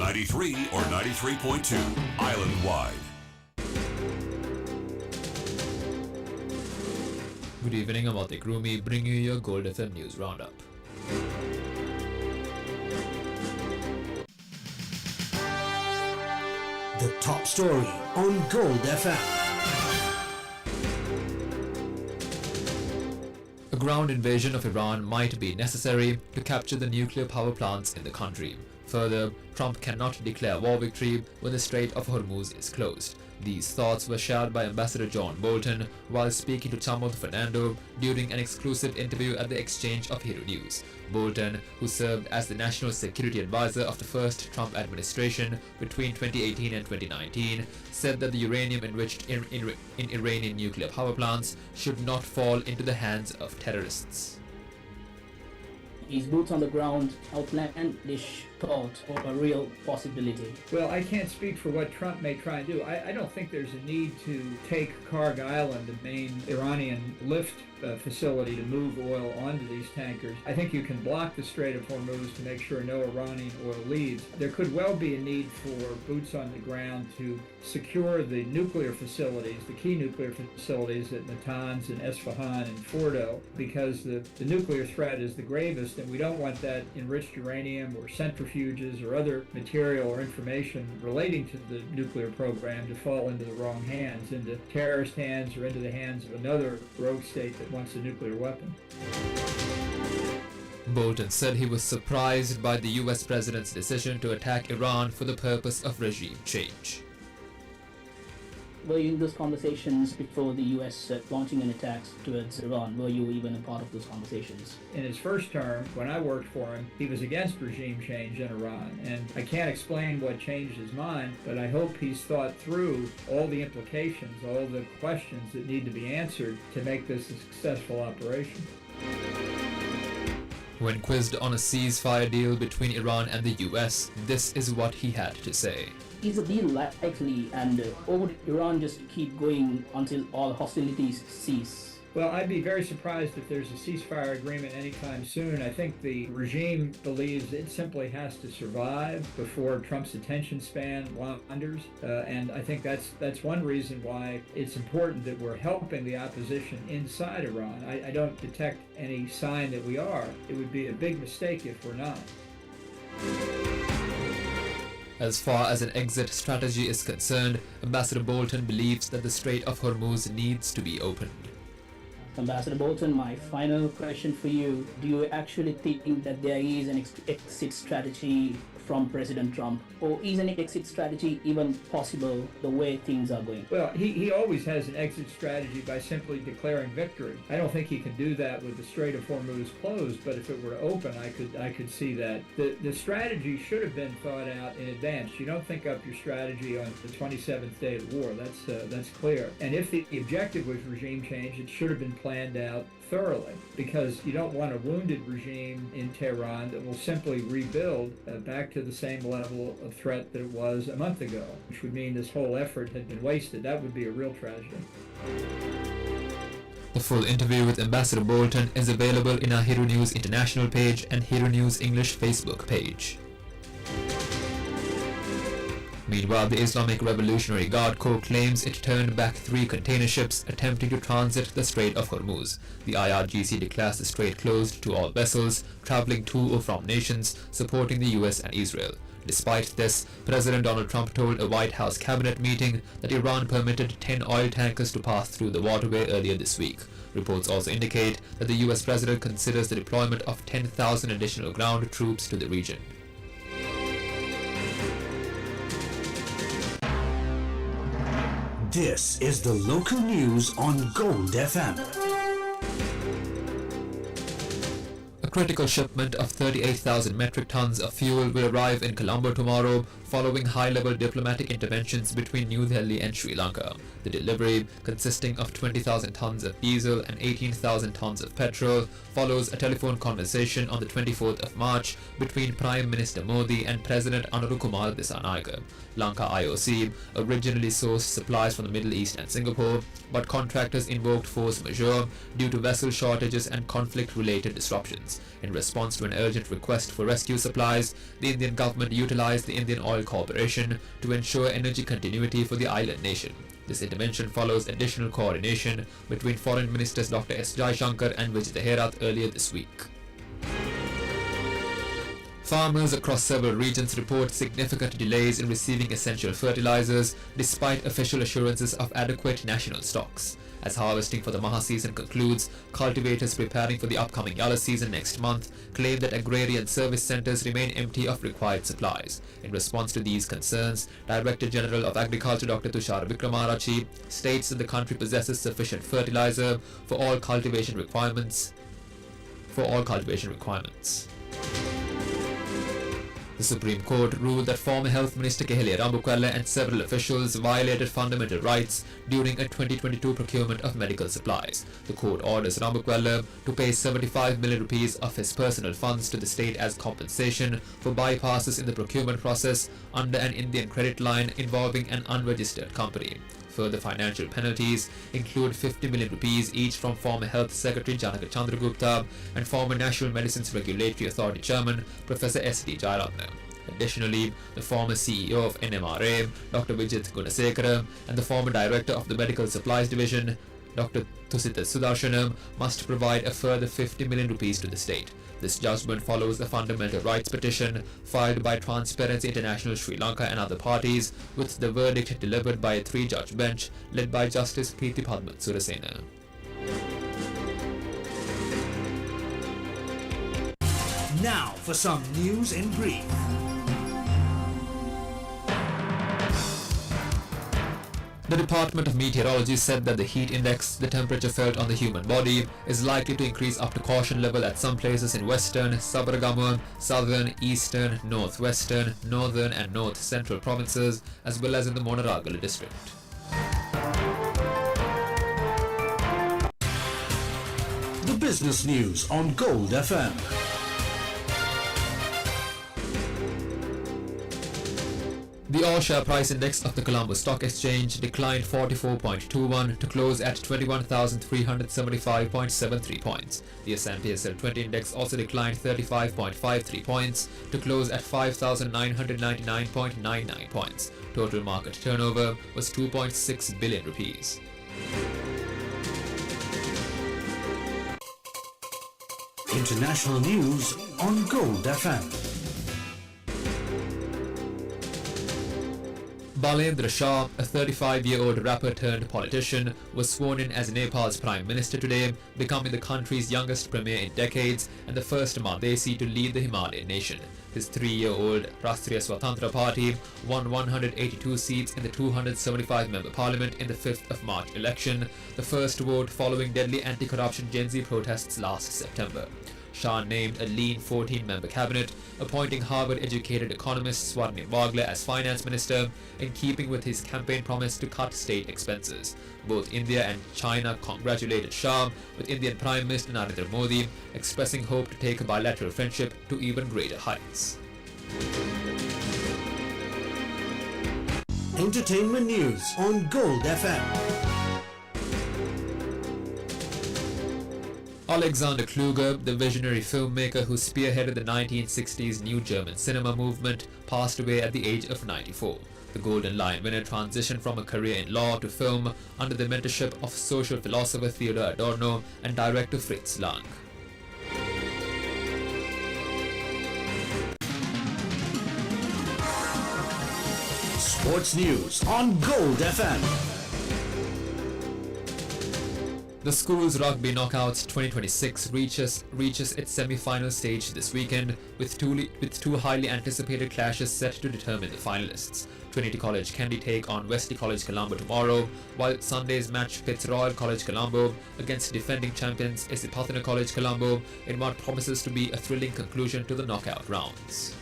93 or 93.2 island-wide. Good evening, I'm Atik Rumi, bringing you your Gold FM News Roundup. The top story on Gold FM. A ground invasion of Iran might be necessary to capture the nuclear power plants in the country. Further, Trump cannot declare war victory when the Strait of Hormuz is closed. These thoughts were shared by Ambassador John Bolton while speaking to Chamath Fernando during an exclusive interview at the Exchange of Hero News. Bolton, who served as the National Security Advisor of the first Trump administration between 2018 and 2019, said that the uranium enriched in Iranian nuclear power plants should not fall into the hands of terrorists. His boots on the ground, outlandish thought, or a real possibility? Well, I can't speak for what Trump may try and do. I don't think there's a need to take Karg Island, the main Iranian lift facility, to move oil onto these tankers. I think you can block the Strait of Hormuz to make sure no Iranian oil leaves. There could well be a need for boots on the ground to secure the nuclear facilities, the key nuclear facilities at Natanz and Esfahan and Fordo, because the nuclear threat is the gravest, and we don't want that enriched uranium or centrifuges or other material or information relating to the nuclear program to fall into the wrong hands, into terrorist hands or into the hands of another rogue state that wants a nuclear weapon. Bolton said he was surprised by the US president's decision to attack Iran for the purpose of regime change. Were you in those conversations before the US launching an attack towards Iran? Were you even a part of those conversations? In his first term, when I worked for him, he was against regime change in Iran. And I can't explain what changed his mind, but I hope he's thought through all the implications, all the questions that need to be answered to make this a successful operation. When quizzed on a ceasefire deal between Iran and the US, this is what he had to say. Is a deal likely, and or would Iran just keep going until all hostilities cease? Well, I'd be very surprised if there's a ceasefire agreement anytime soon. I think the regime believes it simply has to survive before Trump's attention span wanders, and I think that's one reason why it's important that we're helping the opposition inside Iran. I don't detect any sign that we are. It would be a big mistake if we're not. As far as an exit strategy is concerned, Ambassador Bolton believes that the Strait of Hormuz needs to be opened. Ambassador Bolton, my final question for you. Do you actually think that there is an exit strategy from President Trump? Or is an exit strategy even possible the way things are going? Well, he always has an exit strategy by simply declaring victory. I don't think he can do that with the Strait of Hormuz closed, but if it were to open, I could see that. The strategy should have been thought out in advance. You don't think up your strategy on the 27th day of the war. That's clear. And if the objective was regime change, it should have been planned out thoroughly, because you don't want a wounded regime in Tehran that will simply rebuild back to the same level of threat that it was a month ago, which would mean this whole effort had been wasted. That would be a real tragedy. The full interview with Ambassador Bolton is available in our Hero News International page and Hero News English Facebook page. Meanwhile, the Islamic Revolutionary Guard Corps claims it turned back 3 container ships attempting to transit the Strait of Hormuz. The IRGC declares the strait closed to all vessels traveling to or from nations supporting the US and Israel. Despite this, President Donald Trump told a White House cabinet meeting that Iran permitted 10 oil tankers to pass through the waterway earlier this week. Reports also indicate that the US president considers the deployment of 10,000 additional ground troops to the region. This is the local news on Gold FM. A critical shipment of 38,000 metric tons of fuel will arrive in Colombo tomorrow, following high-level diplomatic interventions between New Delhi and Sri Lanka. The delivery, consisting of 20,000 tons of diesel and 18,000 tons of petrol, follows a telephone conversation on the 24th of March between Prime Minister Modi and President Anurukumar Dissanayake. Lanka IOC originally sourced supplies from the Middle East and Singapore, but contractors invoked force majeure due to vessel shortages and conflict-related disruptions. In response to an urgent request for rescue supplies, the Indian government utilized the Indian Oil Oil Corporation to ensure energy continuity for the island nation. This intervention follows additional coordination between Foreign Ministers Dr. S. Jaishankar and Vijay Herath earlier this week. Farmers across several regions report significant delays in receiving essential fertilizers despite official assurances of adequate national stocks. As harvesting for the Maha season concludes, cultivators preparing for the upcoming Yalla season next month claim that agrarian service centers remain empty of required supplies. In response to these concerns, Director General of Agriculture Dr. Tushar Wickramarachchi states that the country possesses sufficient fertilizer for all cultivation requirements. The Supreme Court ruled that former Health Minister Keheliya Rambukwella and several officials violated fundamental rights during a 2022 procurement of medical supplies. The court orders Rambukwella to pay 75 million rupees of his personal funds to the state as compensation for bypasses in the procurement process under an Indian credit line involving an unregistered company. Further financial penalties include 50 million rupees each from former Health Secretary Janaka Chandragupta and former National Medicines Regulatory Authority Chairman Professor S.D. Jayaratne. Additionally, the former CEO of NMRA, Dr. Vijit Gunasekara, and the former Director of the Medical Supplies Division, Dr. Thusita Sudarshanam, must provide a further 50 million rupees to the state. This judgment follows the fundamental rights petition filed by Transparency International Sri Lanka and other parties, with the verdict delivered by a three-judge bench led by Justice Preeti Padman Surasena. Now for some news in brief. The Department of Meteorology said that the heat index, the temperature felt on the human body, is likely to increase up to caution level at some places in western, Sabaragamuan, southern, eastern, northwestern, northern and north central provinces, as well as in the Monaragala district. The business news on Gold FM. The all-share price index of the Colombo Stock Exchange declined 44.21 to close at 21,375.73 points. The S&P SL 20 index also declined 35.53 points to close at 5,999.99 points. Total market turnover was 2.6 billion rupees. International news on Gold FM. Balendra Shah, a 35-year-old rapper turned politician, was sworn in as Nepal's Prime Minister today, becoming the country's youngest premier in decades and the first Madesi to lead the Himalayan nation. His 3-year-old Rashtriya Swatantra Party won 182 seats in the 275-member parliament in the 5th of March election, the first vote following deadly anti-corruption Gen Z protests last September. Shah named a lean 14-member cabinet, appointing Harvard-educated economist Swarnim Wagle as finance minister, in keeping with his campaign promise to cut state expenses. Both India and China congratulated Shah, with Indian Prime Minister Narendra Modi expressing hope to take a bilateral friendship to even greater heights. Entertainment news on Gold FM. Alexander Kluge, the visionary filmmaker who spearheaded the 1960s New German cinema movement, passed away at the age of 94. The Golden Lion winner transitioned from a career in law to film under the mentorship of social philosopher Theodor Adorno and director Fritz Lang. Sports news on Gold FM. The Schools Rugby Knockouts 2026 reaches its semi-final stage this weekend, with two highly anticipated clashes set to determine the finalists. Trinity College Kandy take on Wesley College Colombo tomorrow, while Sunday's match pits Royal College Colombo against defending champions Isipathana College Colombo in what promises to be a thrilling conclusion to the knockout rounds.